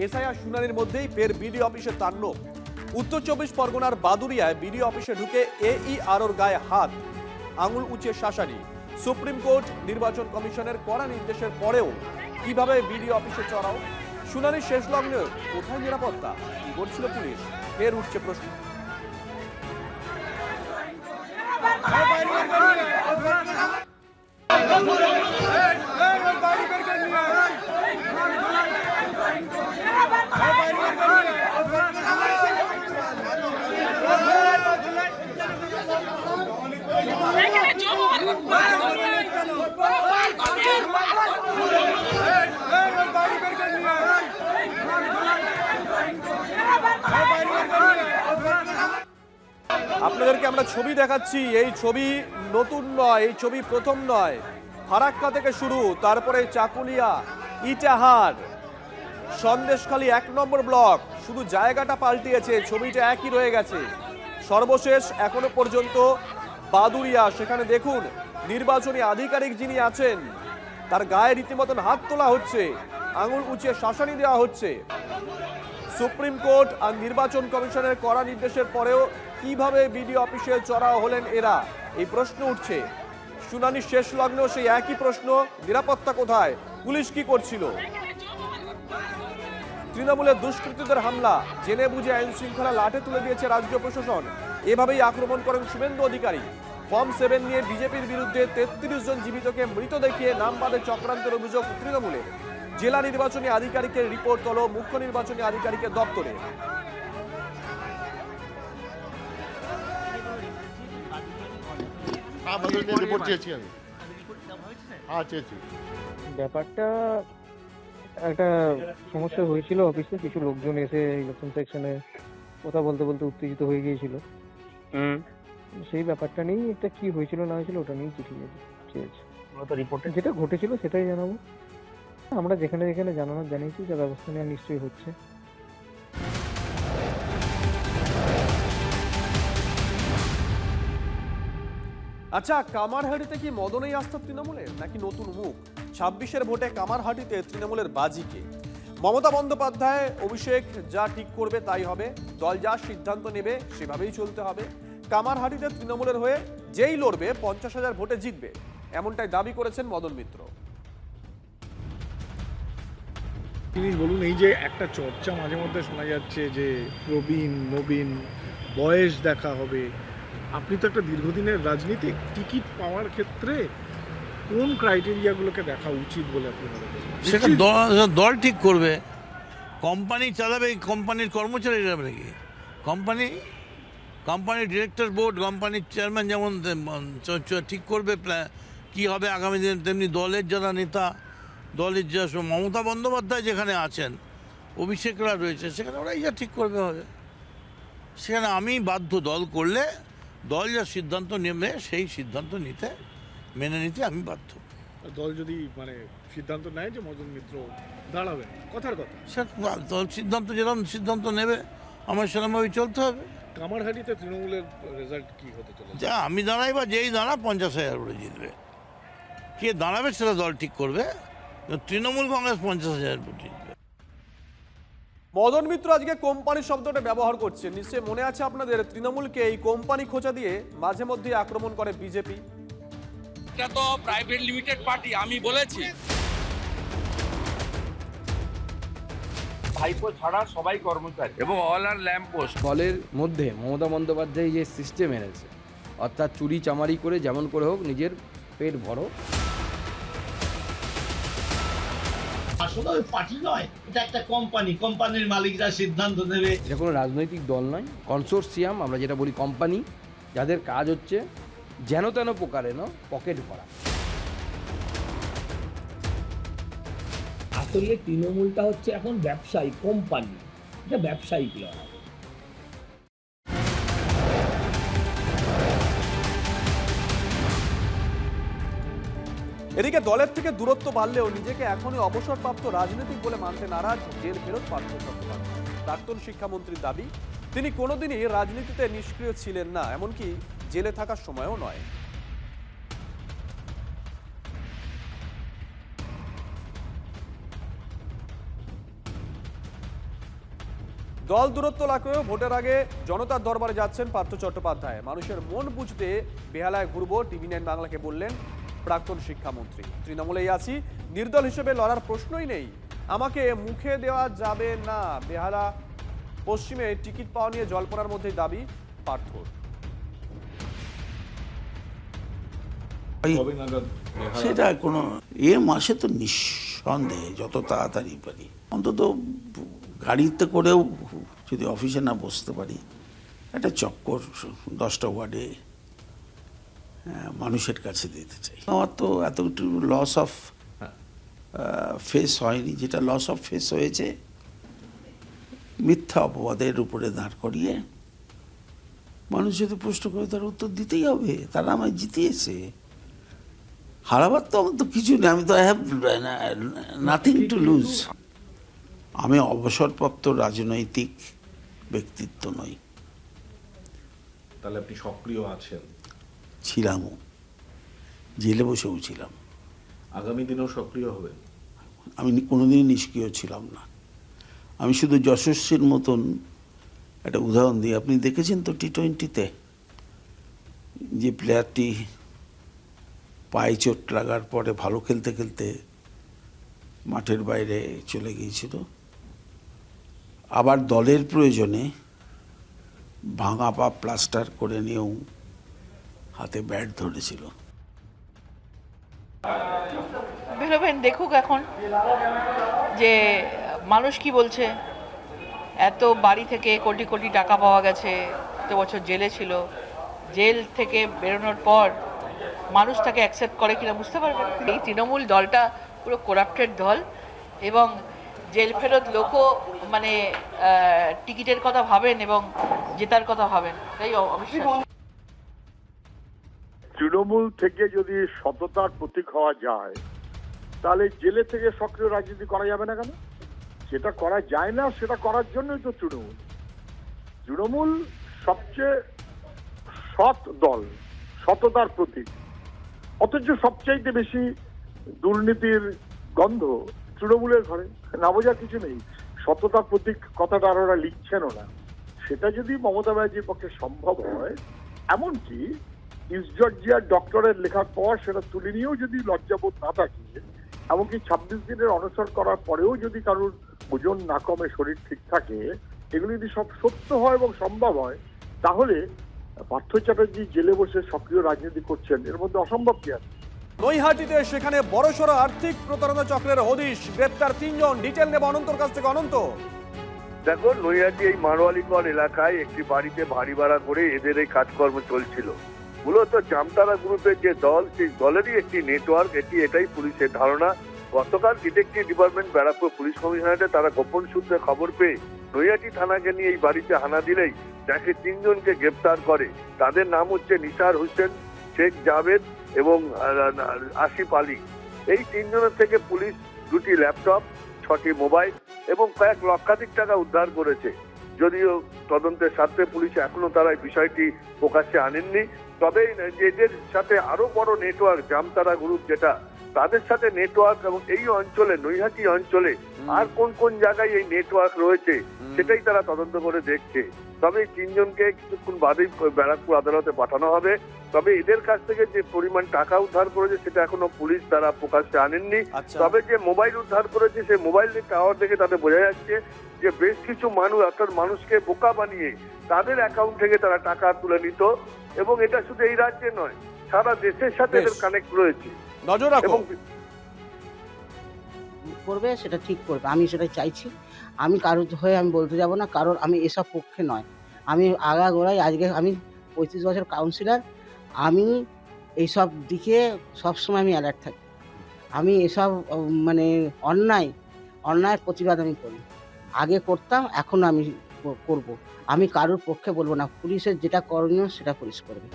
SIR শুনানির মধ্যেই ফের বিডিও অফিসে তাণ্ডব। উত্তর 24 পরগনার বাদুরিয়ায় বিডিও অফিসে ঢুকে AEROর গায়ে হাত, আঙুল উঁচিয়ে শাসানি। সুপ্রিম কোর্ট নির্বাচন কমিশনের কড়া নির্দেশের পরেও কিভাবে বিডিও অফিসে চড়াও? শুনানির শেষ লগ্নে কোথায় নিরাপত্তা? কি করছিল পুলিশ? ফের উঠছে প্রশ্ন। আপনাদেরকে আমরা ছবি দেখাচ্ছি। এই ছবি নতুন নয়, এই ছবি প্রথম নয়। ফারাক্কা থেকে শুরু, তারপরে চাকুলিয়া, ইটাহার, সন্দেশখালী 1 নম্বর ব্লক, শুধু জায়গাটা পাল্টিয়েছে, ছবিটা একই রয়ে গেছে। সর্বশেষ এখনো পর্যন্ত বাদুরিয়া, সেখানে দেখুন নির্বাচনী আধিকারিক যিনি আছেন তার গায়ে রীতিমতন হাত তোলা হচ্ছে, আঙুল উঁচিয়ে শাসানি দেওয়া হচ্ছে। সুপ্রিম কোর্ট আর নির্বাচন কমিশনের কড়া নির্দেশের পরেও কিভাবে বিডিও অফিসে চড়াও হলেন এরা, এই প্রশ্ন উঠছে। শুনানির শেষ লগ্নেও সেই একই প্রশ্ন, নিরাপত্তা কোথায়, পুলিশ কি করছিল? তৃণমূলের দুষ্কৃতীদের হামলা, জেনে বুঝে আইন শৃঙ্খলা লাটে তুলে দিয়েছে রাজ্য প্রশাসন। এভাবেই আক্রমণ করেন শুভেন্দু অধিকারী। ফর্ম 7 নিয়ে বিজেপির বিরুদ্ধে 33 জন জীবিতকে মৃত দেখিয়ে নাম বাদে চক্রান্তের অভিযোগ তৃণমূলের। জেলা নির্বাচনী আধিকারিকের রিপোর্ট হলো মুখ্য নির্বাচনী আধিকারিকের দপ্তরে। ব্যাপারটা একটা সমস্যা হয়েছিল অফিসে, কিছু লোকজন এসে ইলেকশন সেকশনে কথা বলতে বলতে উত্তেজিত হয়ে গিয়েছিল। সেই ব্যাপারটা নিয়েই একটা কি হয়েছিল না হয়েছিল ওটা নিয়েই চিঠি চেয়েছে। যেটা ঘটেছিল সেটাই জানাবো। আমরা যেখানে যেখানে জানানোর জানিয়েছি, যা ব্যবস্থা নেওয়া নিশ্চয়ই হচ্ছে। আচ্ছা, কামারহাটিতে কি মদনেই আস্থা তৃণমূলের, নাকি নতুন মুখ? 26-এর ভোটে কামারহাটিতে তৃণমূলের বাজিকে। মমতা বন্দ্যোপাধ্যায়, অভিষেক যা ঠিক করবে তাই হবে, দল যা সিদ্ধান্ত নেবে সেভাবেই চলতে হবে। কামারহাটিতে তৃণমূলের হয়ে যেই লড়বে 50,000 ভোটে জিতবে, এমনটাই দাবি করেছেন মদন মিত্র। জিনিস বলুন, এই যে একটা চর্চা মাঝে মধ্যে শোনা যাচ্ছে যে প্রবীণ নবীন বয়স দেখা হবে, আপনি তো একটা দীর্ঘদিনের রাজনীতিক, টিকিট পাওয়ার ক্ষেত্রে কোন ক্রাইটেরিয়াগুলোকে দেখা উচিত বলে আপনি মনে করেন? সেটা দল ঠিক করবে। কোম্পানি চালাবে, কোম্পানির কর্মচারী যাবে নাকি? কোম্পানির ডিরেক্টর বোর্ড, কোম্পানির চেয়ারম্যান যেমন ঠিক করবে কি হবে আগামী দিন, তেমনি দলের যারা নেতা, দলের যা মমতা বন্দ্যোপাধ্যায় যেখানে আছেন, অভিষেকরা রয়েছে, সেখানে ওরাই যা ঠিক করবে হবে। সেখানে আমি বাধ্য, দল করলে দল যা সিদ্ধান্ত নেবে সেই সিদ্ধান্ত মেনে নিতে আমি বাধ্য। দল যদি সিদ্ধান্ত নেয় যে মদন মিত্র দাঁড়াবে, কথার কথা, সে দল যেরকম সিদ্ধান্ত নেবে আমার সেরকমভাবেই চলতে হবে। কামারহাটিতে তৃণমূলের রেজাল্ট কি হতে চলেছে? যা আমি দাঁড়াই বা যেই দাঁড়া 50,000 ভোটে জিতবে। কে দাঁড়াবে সেটা দল ঠিক করবে। তৃণমূল কংগ্রেস 50,000 ভোট জিতবে। মদন মিত্র আজকে কোম্পানি শব্দটা ব্যবহার করছেন, নিশ্চয়ই মনে আছে আপনাদের। তৃণমূলকে এই কোম্পানি খোঁচা দিয়ে মাঝে মধ্যে আক্রমণ করে বিজেপি। এটা তো প্রাইভেট লিমিটেড পার্টি, আমি বলেছি। ভাইপো ছাড়া সবাই কর্মচারী এবং অল আর ল্যাম্প পোস্ট। দলের মধ্যে মমতা বন্দ্যোপাধ্যায় যে সিস্টেম এনেছে, অর্থাৎ চুরি চামারি করে যেমন করে হোক নিজের পেট ভরো। আসলে ওই পার্টি নয়, এটা একটা কোম্পানি, কোম্পানির মালিকরা সিদ্ধান্ত নেবে। এটা কোনো রাজনৈতিক দল নয়, কনসোর্সিয়াম, আমরা যেটা বলি কোম্পানি, যাদের কাজ হচ্ছে যেন তেন প্রকারে পকেট ভরা। আসলে তৃণমূলটা হচ্ছে এখন ব্যবসায়ী কোম্পানি, এটা ব্যবসায়িক লড়াই। এদিকে দলের থেকে দূরত্ব বাড়লেও নিজেকে এখনই অবসরপ্রাপ্ত রাজনীতিক বলে মানতে নারাজ জেল ফেরত পার্থ চট্টোপাধ্যায়। প্রাক্তন শিক্ষামন্ত্রীর দাবি, তিনি কোনোদিনই রাজনীতিতে নিষ্ক্রিয় ছিলেন না, এমনকি জেলে থাকার সময়ও নয়। দল দূরত্ব লাগলেও ভোটের আগে জনতার দরবারে যাচ্ছেন পার্থ চট্টোপাধ্যায়। মানুষের মন বুঝতে বেহালায় ঘুরবো, TV9 বাংলাকে বললেন প্রাক্তন শিক্ষামন্ত্রী। তৃণমূলেই আছি, নির্দল হিসেবে লড়ার প্রশ্নই নেই, আমাকে মুখে দেওয়া যাবে না। বেহালা পশ্চিমে টিকিট পাওয়া নিয়ে জল্পনার মধ্যেই দাবি পার্থর। সেটা কোনো মাসে তো নিঃসন্দেহে যত তাড়াতাড়ি পারি, অন্তত গাড়িতে করেও যদি অফিসে না বসতে পারি, একটা চক্কর 10টা ওয়ার্ডে মানুষের কাছে দিতে চাই। আমার তো এতটুকু লস অফ ফেস হয়নি, যেটা লস অফ ফেস হয়েছে মিথ্যা অপবাদের উপরে দাঁড় করিয়ে। মানুষ যদি প্রশ্ন করে তার উত্তর দিতেই হবে, তারা আমায় জিতিয়েছে। হারাবার তো আমার তো কিছু নেই, আমি তো I have nothing to lose. আমি অবসরপ্রাপ্ত রাজনৈতিক ব্যক্তিত্ব নই। তাহলে আপনি সক্রিয় আছেন? ছিলামও, জেলে বসেও ছিলাম। আগামী দিনেও সক্রিয় হবেন? আমি কোনোদিনই নিষ্ক্রিয় ছিলাম না। আমি শুধু যশস্বীর মতন একটা উদাহরণ দিই। আপনি দেখেছেন তো T20-তে যে প্লেয়ারটি পায়ে চোট লাগার পরে ভালো খেলতে খেলতে মাঠের বাইরে চলে গিয়েছিল, আবার দলের প্রয়োজনে ভাঙা পা প্লাস্টার করে নিয়েও হাতে ব্যাট ধরেছিল। বেরোবেন, দেখুক এখন যে মানুষ কি বলছে। এত বাড়ি থেকে কোটি কোটি টাকা পাওয়া গেছে, এত বছর জেলে ছিল, জেল থেকে বেরোনোর পর মানুষ তাকে অ্যাকসেপ্ট করে কিনা বুঝতে পারবেন। এই তৃণমূল দলটা পুরো করাপ্টেড দল, এবং জেল ফেরত লোকও মানে টিকিটের কথা ভাবেন এবং জেতার কথা ভাবেন, তাই অবিশ্বাস। তৃণমূল থেকে যদি সততার প্রতীক হওয়া যায়, তাহলে জেলে থেকে সক্রিয় রাজনীতি করা যাবে না কেন? সেটা করা যায় না, সেটা করার জন্যই তো তৃণমূল। তৃণমূল সবচেয়ে সৎ দল, সততার প্রতীক, অথচ সবচাইতে বেশি দুর্নীতির গন্ধ তৃণমূলের ঘরে। না বোঝার কিছু নেই, সততার প্রতীক কথাটা আর ওরা লিখছেনও না। সেটা যদি মমতা ব্যানার্জির পক্ষে সম্ভব হয়, এমনকি ইস্ট জর্জিয়ার ডক্টরের লেখার পর সেটা তুলে নিয়েও যদি লজ্জাবোধ না থাকে, এমনকি 26 দিনের অনশন করার পরেও যদি কারোর ওজন না কমে, শরীর ঠিক থাকে, এগুলো যদি সব সত্য হয় এবং সম্ভব হয়, তাহলে পার্থ চ্যাটার্জি জেলে বসে সক্রিয় রাজনীতি করছেন, এর মধ্যে অসম্ভব কি আছে? নৈহাটিতে সেখানে বড়সড় আর্থিক প্রতারণা চক্রের হদিশ, গ্রেপ্তার 3 জন। ডিটেল নেব অনন্তর কাছ থেকে। অনন্ত, দেখো, নৈহাটি এই মারোয়ালিগড় এলাকায় একটি বাড়িতে ভারী ভাড়া করে এদের এই কাজকর্ম চলছিল। মূলত জামতারা গ্রুপের যে দল, সেই দলেরই একটি নেটওয়ার্ক এটাই পুলিশের ধারণা। গতকাল ডিটেকটিভ ডিপার্টমেন্ট ব্যারাকপুর পুলিশ কমিশনারেটে তারা গোপন সূত্রে খবর পেয়ে নৈহাটি থানাকে নিয়ে এই বাড়িতে হানা দিলেই যাকে 3 জনকে গ্রেপ্তার করে। তাদের নাম হচ্ছে নিসার হোসেন, শেখ জাভেদ এবং আসিফ আলী। এই 3 জনের থেকে পুলিশ 2টি ল্যাপটপ, 6টি মোবাইল এবং কয়েক লক্ষাধিক টাকা উদ্ধার করেছে। যদিও তদন্তের স্বার্থে পুলিশ এখনো তারা এই বিষয়টি প্রকাশ্যে আনেননি, তবে এদের সাথে আরো বড় নেটওয়ার্ক জামতারা গ্রুপ, যেটা তাদের সাথে নেটওয়ার্ক, এবং এই অঞ্চলে নৈহাটি অঞ্চলে আর কোন কোন জায়গায় এই নেটওয়ার্ক রয়েছে সেটাই তারা তদন্ত করে দেখছে। তবে এই 3 জনকে কিছুক্ষণ বাদেই ব্যারাকপুর আদালতে পাঠানো হবে। তবে এদের কাছ থেকে যে পরিমাণ টাকা উদ্ধার করেছে সেটা এখনো পুলিশ তারা প্রকাশ্যে আনেননি। তবে যে মোবাইল উদ্ধার করেছে, সেই মোবাইল টাওয়ার দেখে তাদের বোঝা যাচ্ছে যে বেশ কিছু মানুষ, অর্থাৎ মানুষকে বোকা বানিয়ে তাদের অ্যাকাউন্ট থেকে তারা টাকা তুলে নিত, এবং এটা শুধু এই রাজ্যে নয়, সারা দেশের সাথে এদের কানেক্ট রয়েছে। নজর রাখো। করবে সেটা ঠিক করবে, আমি সেটাই চাইছি। আমি কারোর হয়ে আমি বলতে যাব না, কারণ আমি এসব পক্ষে নয়। আমি আগাগোড়াই, আজকে আমি 35 বছর কাউন্সিলর, আমি এইসব দিকে সবসময় আমি অ্যালার্ট থাকি। আমি এসব মানে অন্যায়ের প্রতিবাদ আমি করি, আগে করতাম, এখন আমি করব। আমি কারোর পক্ষে বলবো না, পুলিশের যেটা করণীয় সেটা পুলিশ করবে।